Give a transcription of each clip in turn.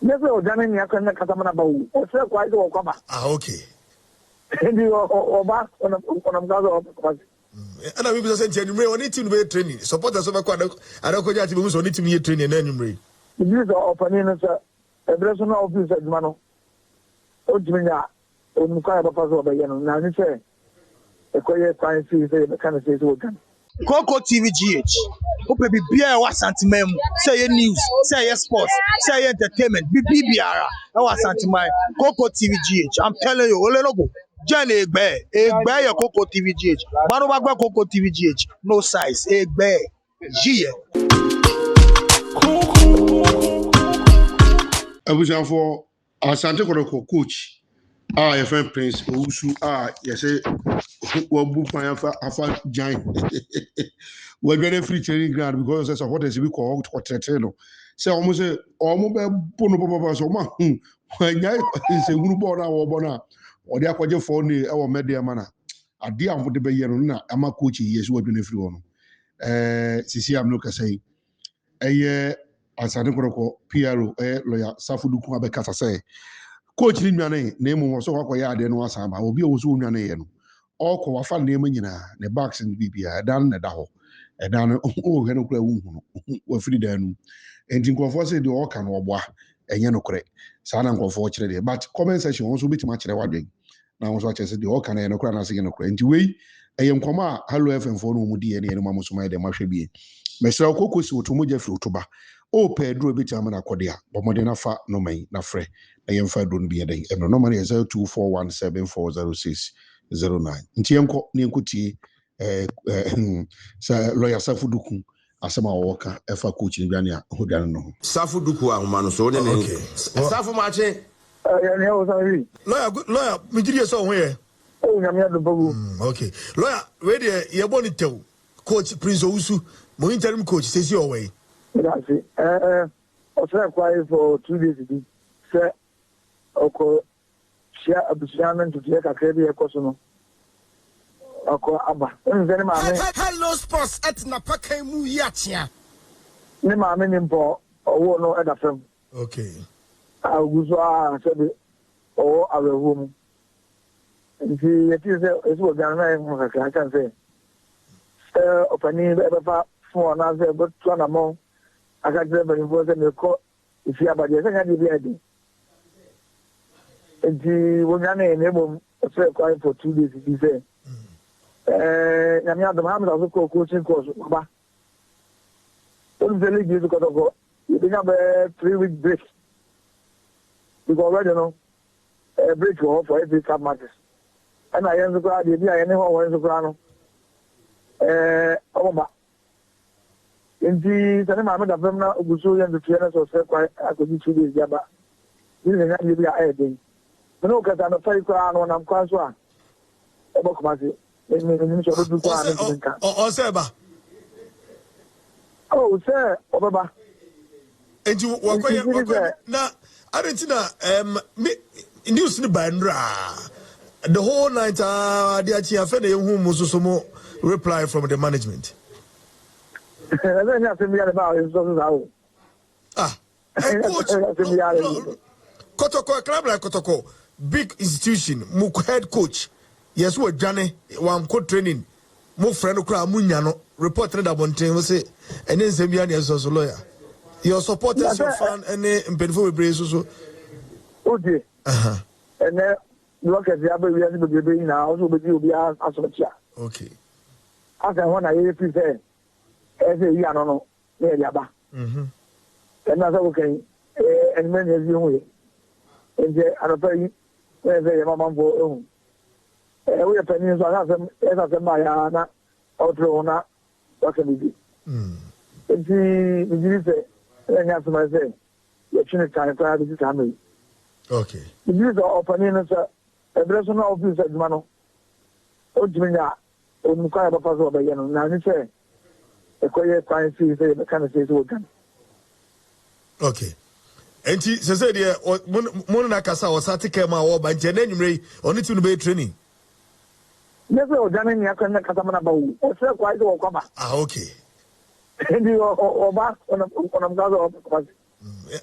Yes, or Johnny Yakan Katamana, or say quite or come. Ah, okay. And you or back on a gather. And I will be saying, you only to be training. Supporters of a quad. I don't go to who's only to me training anyway. The use of opinions, a person of this at Mano. Ojimina, Mukaya Pazo by Yan, now you say, a quiet science is a kind of say to them. Coco TV GH. Ope be beer wa santimem. Say news, say sports, say entertainment. Be biara. Wa santimai. Coco TV GH. I'm telling you, Olelogo. Jenny Egbe your Coco TV GH. Baro bagba Coco TV GH. No size. Egbe. G. Abuja for Asante Kodoko coach. Your friend Prince Owusu. Yes, Wabu Afa Giant. We're very free training ground because that's what is we call Quateteno. Say almost a Pono Papa Soma. When is a Unubona or Bona or the Aquaja phone our media mana. A dear would be Yeruna, Ama coach, yes, what been every one. Sisi Amloka say, a year as I don't go PRO, lawyer Safudu Abekasa say. Coach Limane, name was so acquired and was I will be also Nane. All co afa name the backs in BBI, dan the daho, and dan Henocle were free then. And in conforce the Okan or Bois, and Yanocre, Sana unfortunately. But comment section also bit much the wedding. Now was what I said the Okan and Okran as Yanocre. And to way, I am comma, hello FM for no Mudi and Mamusuma de Marshabi. Mr. Cocos to Muja Frutuba. O Pedro Bitamana Codia, but Modena fa no may, na fre, I am fed don't be a day, and no money is 0241740609. Ntianko Ninkuti, lawyer Safuduku, Asama Walker, Efa coach in Gania, who don't know. Safuduku, Mano, so okay. Safu Marche, lawyer, good lawyer, Midias somewhere. Oh, I'm the Bogu. Okay. Lawyer, ready, you're born to Coach Prince Owusu, my interim coach says your way. That's it. I was quiet for 2 days ago. Sir, okay, share a bushman to take a credit, a costume. Okay, Abba. Hello, sports at Napaka Muyachia. Nema Minimpo, or no other film. Okay. I was said, or our room. And see, it is what I can say. Sir, opening ever for another, but one among. I got them involved in the court. If you have a second idea, and the woman enabled to quiet for 2 days. He said, Yamia, the Mohammed also coaching course. Don't tell you to go. You have a 3-week break. You already know a break for every cup matches. And I am the crowd, the idea, anyone wants to crown. Oh, in the Sanama of them now, Gusu and the Fianas or Sequai, I could be 2 days, Yaba. This is not really a thing. No, because I'm a fire crown when I'm cross one. A book masi. Oh, Seba. Oh, sir, Obaba. And you were now, Argentina, news in the Bandra. The whole night, the Achiafene, whom was some reply from the management. Kotoko, club like Kotoko, big institution, head coach. Yes, we're Johnny, one coach training. More friend of Munyano, reported that one thing, say, and then Zambian is also lawyer. Your supporters, your fan, and then Benfo Brazo. Oh, dear. And then look at the other reality now, also with you be asked as a chat. Okay. As I want to hear you say. Every year, no, Yaba. And that's okay. And many of you, and the other thing, where they are mamma for we are pennies on them as a Mayana or Trona, what can we do? And she say, and that's what I say, you're trying to try to family. Okay. The use of opinions, a person of this at Mano. Ojimina, Mukaya Pazo by Yan, now you say. Okay. And she said, Monacasa or Satikama or by January, only to be training. Never done any Katamana, or so quite or come. Ah, okay. And you are back on a gather of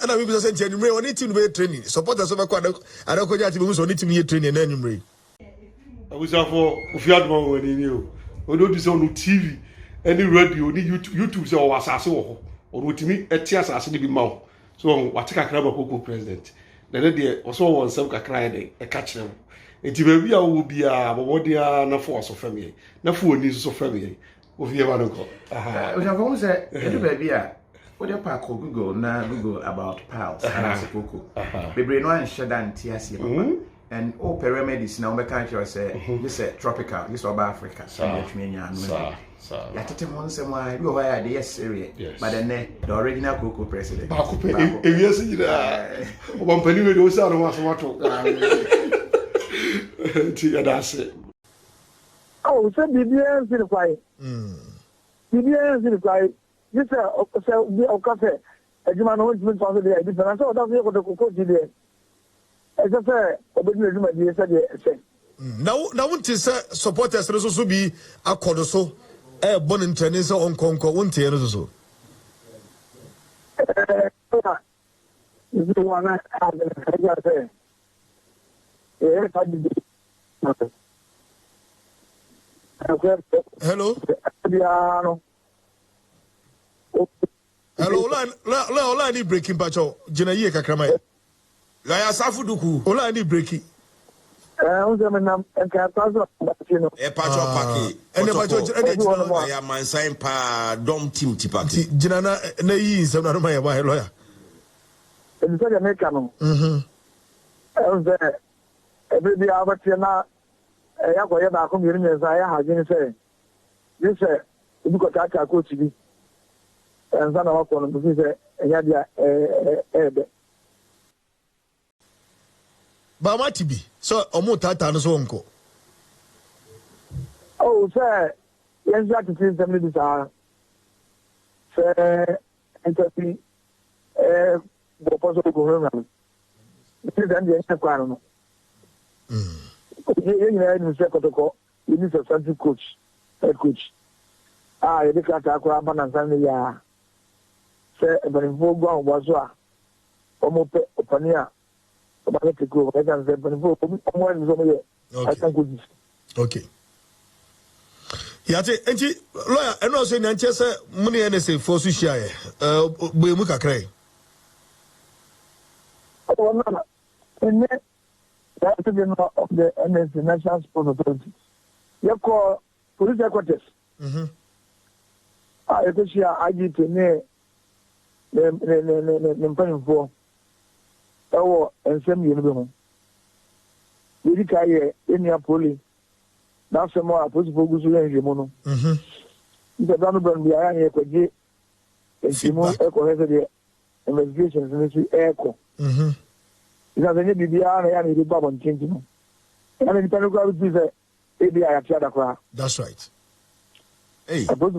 And I will be saying, you may want it to be training. Supporters of a quad. I don't go to who's on it to be training anyway. I was for Fiatman when he knew. We don't do on TV, any radio, any YouTube, so was as or with me at Tias as in the mouth. So, what take a crab of Coco president. The lady also wants some crying a catch them. It will be a what they are not force of family. No food needs of family. Of your one. We have almost said, baby, what your park Google now Google about pals and as a cocoa. Baby, no one shut down TSC. And all paramedics now, my country say, this is tropical, this is about Africa. So, you have to once and why you are the serious, but then the original cocoa president. If you see that, one penny with those other ones, what that's it. Oh, so BBS in the quiet. BBS in the quiet. This is a cafe. A German wants to be a different. I saw that you got the cocoa today. As I say, obedience my dear said. Now, what is supporters also be a cordoso, a bon in tennis on Conco, one tier so. You want to say, yes, I did. Hello? Hello, line breaking patcho, Jenna Kakramai. Laya Safuduku, Ola any breaking. And Capazo, A patch of Paki, and I am my sign pa dom team tipati. Jenna Nay, some of my lawyer. And said a mecano. And there, every day I was here now. I have a community as I have been saying. You say, you got that coach to be. And son of one of them say, But what to be? So, Omotata and so uncle. Oh, sir, yes, that is the middle. Sir, and to be a possible government. This is the end. You need a substitute coach, head coach. You look at Aquaban and Zambia. Say, but in Vogue was almost Opania. Okay. Yate, and lawyer, and also in Manchester, money and say for Sushia, Buimuka Cray. Oh, no, and that's the of the NS National Sport Authority. You call police headquarters. I think I get to name the for. Oh, and send me in the home. We carry any police. Now, some more possible goes to the mono. The Donovan behind here could get a Simon Echo has the investigations in the echo. It has any BBR and the Bob and changing. And the Pentagon is a ABI at Chadakra. That's right. Hey, I put the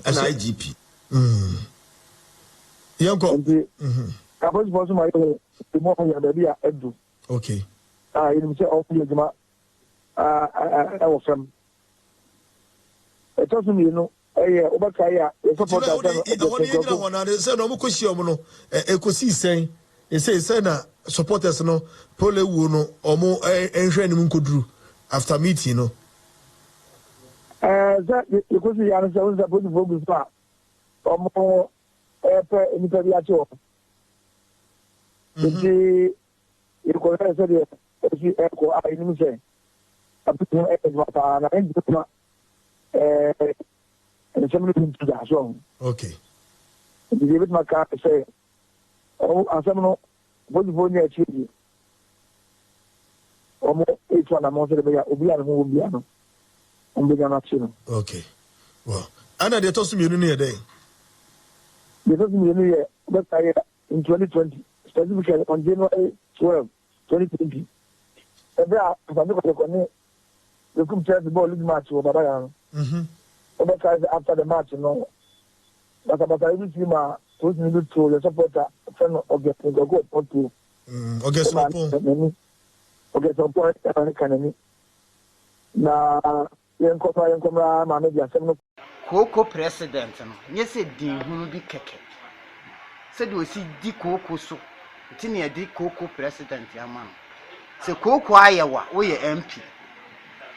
an IGP. Yanko, I was supposed to my baby at Edu. Okay. You say, oh, Yama, I was from. It doesn't mean, Obakaya, a support of saying, it says, Senna, supporters no, Pole Wuno, or more entraining could do after meeting, no. That because the answer was about the Vogus bar or more. Anybody at all. You could have said, if you echo, I didn't say. I put no egg and somebody to that song. Okay. You give it my car to say, oh, I said, no, what you want to achieve? Or more, each one among the Obiano will be on the okay. Well, Anna, they told me you knew a day. Because in 2020, specifically on January 12, 2020. Every the come to the ball match over Bayan. After the match, no. But about I will see my supposed to the supporter friend of the go to. Okay, so point can now, young Mamma, Coco president, yes, it did be keke. said we see di koko so tini e di koko president ya man se koko ayewa wo ye MP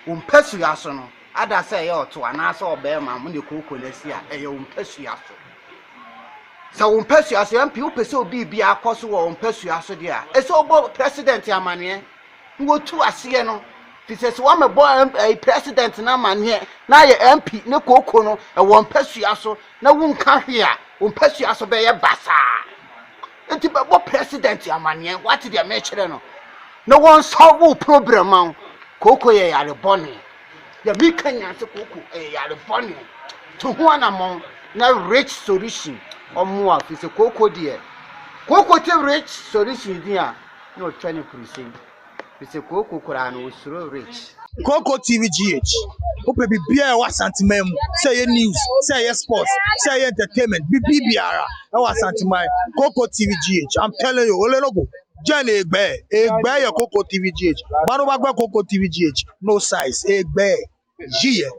umpesu aso no ada say ye oto ana so obema mo ne koko na si a ye umpesu aso sa umpesu aso MP upese obi bia akoso wo umpesu aso dia e so obo president ya man wo tu ase no This one me boy a president na man here na ye MP ne koko no e won pasua so na won ka hwe a won pasua so be ye basa enti be bo president amane what dey me kire no na won solve problem an koko ye yare bone ya mi kanya se koko e yare bone to ho na mon na rich solution omo a fi se koko dey koko te rich solution dia no training crusade Koko rich. Koko TV GH. Ope bi bia wa santimam. Say ye news, say ye sports, say ye entertainment. Bi biara. E wa santimam. Koko TV GH. I'm telling you, ole logo. Jane egbe ye Koko TV GH. Baro bagba Koko TV GH. No size. Egbe. Jiye.